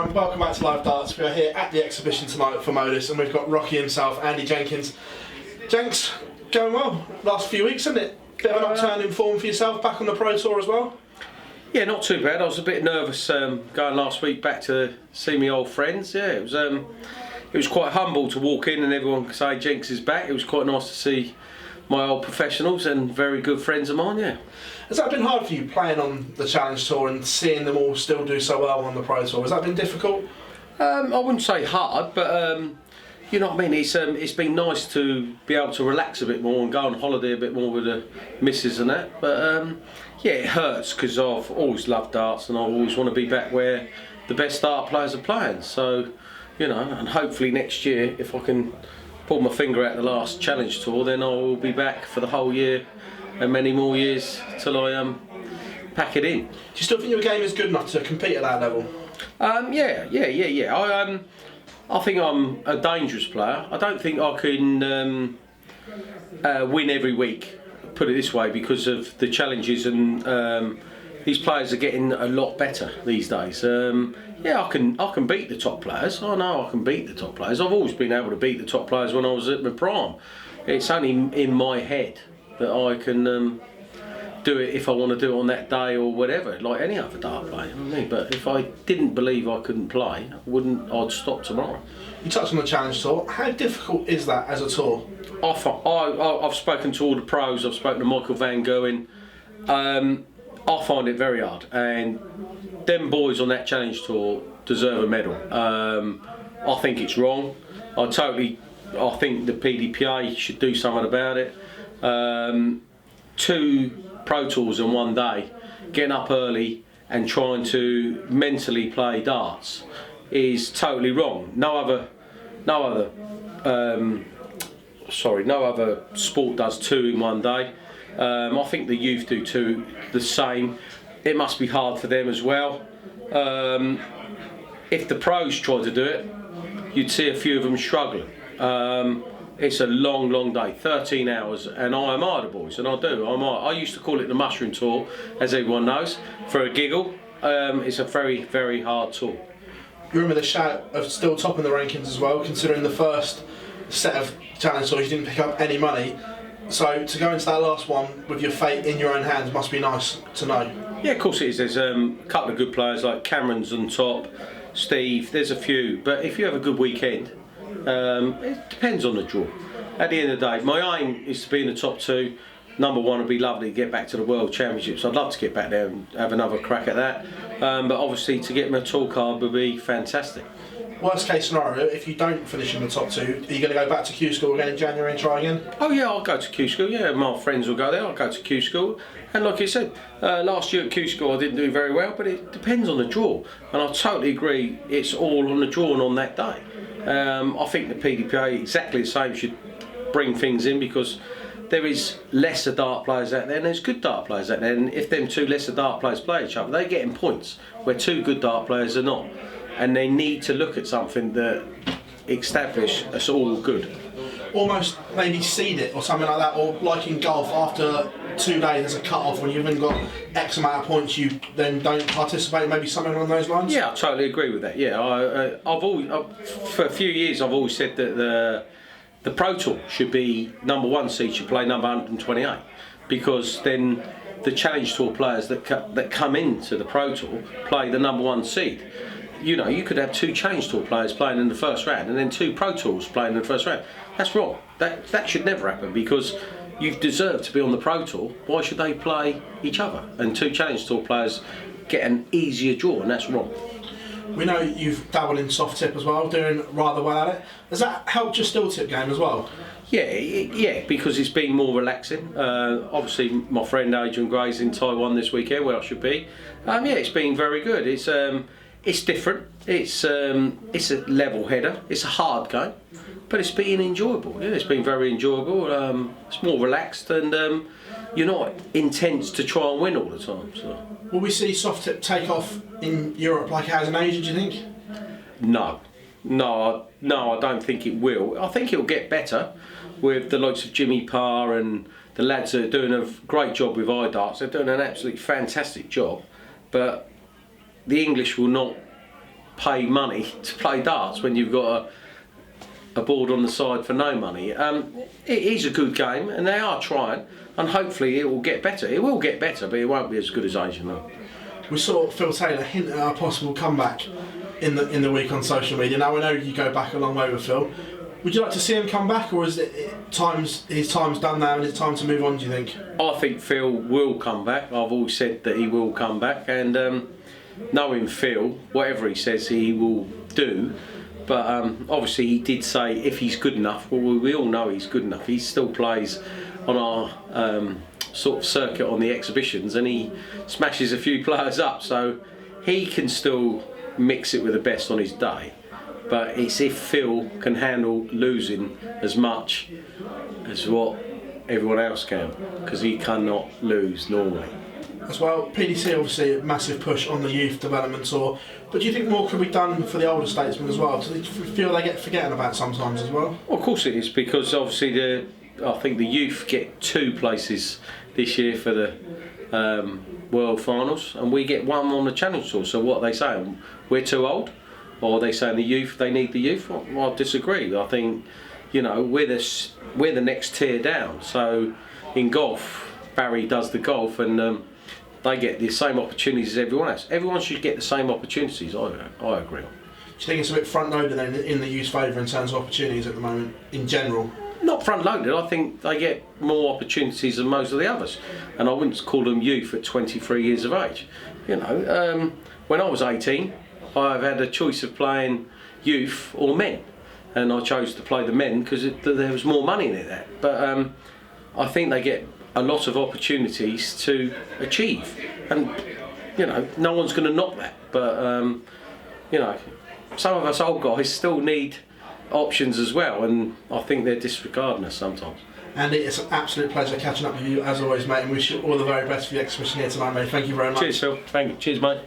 everyone, welcome back to Live Darts. We are here at the exhibition tonight for Modus and we've got Rocky himself, Andy Jenkins. Jenks, going well, last few weeks, isn't it? Bit of an upturn in form for yourself, back on the Pro Tour as well? Yeah, not too bad. I was a bit nervous going last week back to see my old friends. Yeah, it was quite humble to walk in and everyone could say Jenks is back. It was quite nice to see my old professionals and very good friends of mine, yeah. Has that been hard for you, playing on the Challenge Tour and seeing them all still do so well on the Pro Tour? Has that been difficult? I wouldn't say hard, but you know what I mean? It's been nice to be able to relax a bit more and go on holiday a bit more with the missus and that. But yeah, it hurts because I've always loved darts and I always want to be back where the best dart players are playing. So, you know, and hopefully next year, if I can pull my finger out the last Challenge Tour, then I will be back for the whole year and many more years till I pack it in. Do you still think your game is good enough to compete at that level? Yeah. I think I'm a dangerous player. I don't think I can win every week, put it this way, because of the challenges and these players are getting a lot better these days. Yeah, I can beat the top players. I know I can beat the top players. I've always been able to beat the top players when I was at my prime. It's only in my head that I can do it if I want to do it on that day or whatever, like any other dart player. You know what I mean? But if I didn't believe I couldn't play, I'd stop tomorrow. You touched on the Challenge Tour. How difficult is that as a tour? I've spoken to all the pros. I've spoken to Michael Van Gerwen. I find it very hard, and them boys on that Challenge Tour deserve a medal. I think it's wrong. I think the PDPA should do something about it. 2 Pro Tours in one day, getting up early and trying to mentally play darts is totally wrong. No other sport does 2 in one day. I think the youth do 2 the same. It must be hard for them as well. If the pros try to do it, you'd see a few of them struggling. It's a long day, 13 hours, and I admire the boys, and I do. I used to call it the Mushroom Tour, as everyone knows, for a giggle. It's a very, very hard tour. You're in with a shout of still topping the rankings as well, considering the first set of Challenge Tours you didn't pick up any money. So to go into that last one with your fate in your own hands must be nice to know. Yeah, of course it is. There's a couple of good players like Cameron's on top, Steve, there's a few. But if you have a good weekend, it depends on the draw. At the end of the day, my aim is to be in the top 2. Number 1 would be lovely to get back to the World Championships. I'd love to get back there and have another crack at that. But obviously to get my tour card would be fantastic. Worst case scenario, if you don't finish in the top 2, are you going to go back to Q School again in January and try again? Oh yeah, I'll go to Q School. Yeah, my friends will go there. I'll go to Q School. And like you said, last year at Q School I didn't do very well, but it depends on the draw. And I totally agree, it's all on the draw and on that day. I think the PDPA, exactly the same, should bring things in because there is lesser dart players out there and there's good dart players out there. And if them 2 lesser dart players play each other, they're getting points where 2 good dart players are not. And they need to look at something that establish us all good. Almost maybe seed it or something like that, or like in golf, after 2 days there's a cut-off when you've even got X amount of points, you then don't participate, maybe something along those lines? Yeah, I totally agree with that. Yeah, for a few years I've always said that the Pro Tour should be number 1 seed should play number 128, because then the Challenge Tour players that come into the Pro Tour play the number 1 seed. You know, you could have 2 Challenge Tour players playing in the first round and then 2 Pro Tours playing in the first round. That's wrong. That should never happen, because you've deserved to be on the Pro Tour. Why should they play each other? And 2 Challenge Tour players get an easier draw, and that's wrong. We know you've dabbled in soft tip as well, doing rather well at it. Has that helped your still tip game as well? Yeah, because it's been more relaxing. Obviously, my friend Adrian Gray's in Taiwan this weekend, where I should be. Yeah, it's been very good. It's different. It's a level header. It's a hard game, but it's been enjoyable. Yeah, it's been very enjoyable. It's more relaxed, and you're not intense to try and win all the time. So. Will we see soft tip take off in Europe like it has in Asia, do you think? No, I don't think it will. I think it'll get better with the likes of Jimmy Parr and the lads that are doing a great job with iDarts. They're doing an absolutely fantastic job, but the English will not pay money to play darts when you've got a board on the side for no money. It is a good game, and they are trying, and hopefully it will get better. It will get better, but it won't be as good as Asian, though. We saw Phil Taylor hint at a possible comeback in the week on social media. Now, I know you go back a long way with Phil. Would you like to see him come back, or is his time's done now and it's time to move on, do you think? I think Phil will come back. I've always said that he will come back, and knowing Phil, whatever he says he will do. But obviously he did say if he's good enough, well, we all know he's good enough. He still plays on our sort of circuit on the exhibitions, and he smashes a few players up, so he can still mix it with the best on his day. But it's if Phil can handle losing as much as what everyone else can, because he cannot lose normally. As well, PDC obviously a massive push on the youth development tour, but do you think more could be done for the older statesmen as well? Do you feel they get forgotten about sometimes as well? Well, of course it is, because obviously I think the youth get 2 places this year for the World Finals, and we get 1 on the Challenge Tour. So what are they saying? We're too old? Or are they saying the youth, they need the youth? Well, I disagree. I think, you know, we're the next tier down. So in golf, Barry does the golf, and they get the same opportunities as everyone else. Everyone should get the same opportunities, I agree. Do you think it's a bit front-loaded then in the youth's favour in terms of opportunities at the moment, in general? Not front-loaded. I think they get more opportunities than most of the others. And I wouldn't call them youth at 23 years of age. You know, when I was 18, I've had a choice of playing youth or men, and I chose to play the men because there was more money in it. But I think they get a lot of opportunities to achieve, and you know, no one's going to knock that. But you know, some of us old guys still need options as well, and I think they're disregarding us sometimes. Andy, it's an absolute pleasure catching up with you as always, mate, and wish you all the very best for the exhibition here tonight, mate. Thank you very much. Cheers, Phil. Thank you. Cheers, mate.